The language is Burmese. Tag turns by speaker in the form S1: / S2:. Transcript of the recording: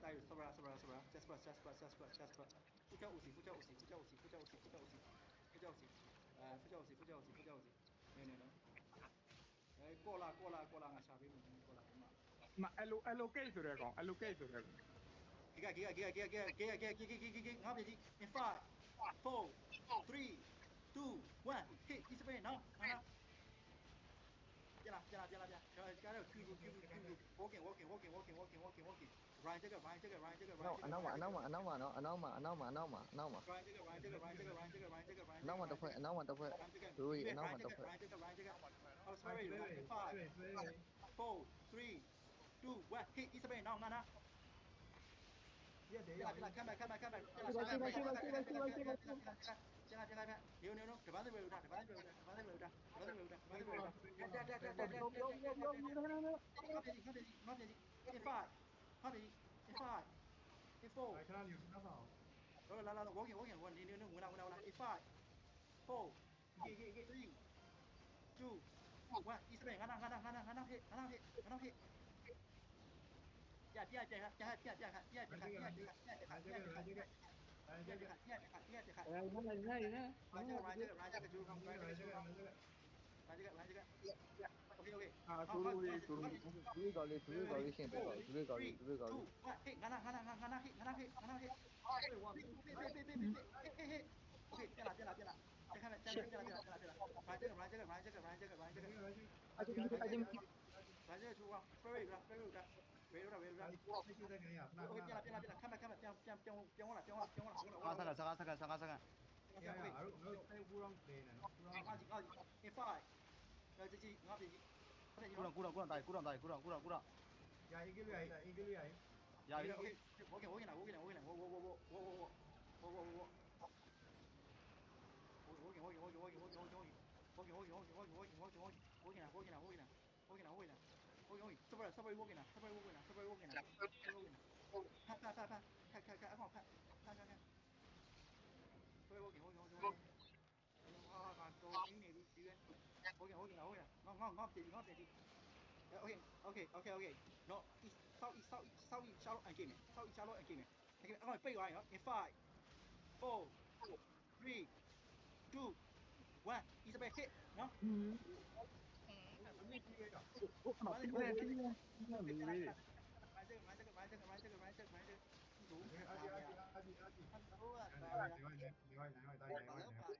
S1: Tayo, sobra. Just put. Fuja usi. No. 过啦，ငါရှာပေးမယ်过啦ဒီမှာ
S2: မ allocate ဆိုတဲ့ကောင် allocate ဆိုတဲ့ကောင်
S1: ငါပြည်ကြီး in 5 4 3 2 1 hit is away နော်ငါပြန်လာကျွန်တော် Q walking Ryan 这个
S3: အနောက်မှာနော်အနောက်မှာ
S1: Ryan
S3: တစ်ဖွဲ့ဒူရီအနောက်မှာတစ်ဖွဲ့
S1: Oh sorry 5 4 3 2 1 hit is away နော်ငါပြန်လာ看back ပြန်လာတပန်းတွေပဲတပန်းတွေပဲငါပြည်ကြီးin 5 in 4
S4: ခဏနေခဏဆောင်
S1: လာ walking ဝင်လာ in 5 4 3 2 1 is away ငါhit ပြခါပြခါ
S4: ရိုင်း
S1: ကျူကောင်Okay
S3: ဒူရီကော်လေးရှင်ပေးပါဒူရီကော်လေး
S1: ဟေ့ငါနာဟိOkay ပြန်လာတက်ခါပြန်လာRoger ထူအောင် Ferry ရေရိုး
S4: စိတ်သက်ကနေရခဏ
S1: Okay ပြန်လာခါပြန်ဝင်လာ
S5: 15 second
S4: ရရအားတို့တေးပူရောင်းနေနော်ပူရောင်း
S1: ငါin 5ကြီးငါပြည်ကြီး
S5: ကုရ
S4: ရအင်္ဂလိပ်ရ
S5: ရပြီ
S1: Okay walking now Walking Subway walking now Pat I can't pat Subway walking Go in maybe Walking ngó tiền Okay No South shallow and game I'm gonna pay right in 5 4 3 2 1 is a hit no
S4: အမေကြီးရတော့
S2: ဟုတ်တယ်လေလေ
S1: Roger
S4: အာဒီ
S1: Hello
S4: နိုင်ဝိုင်းတိုင်း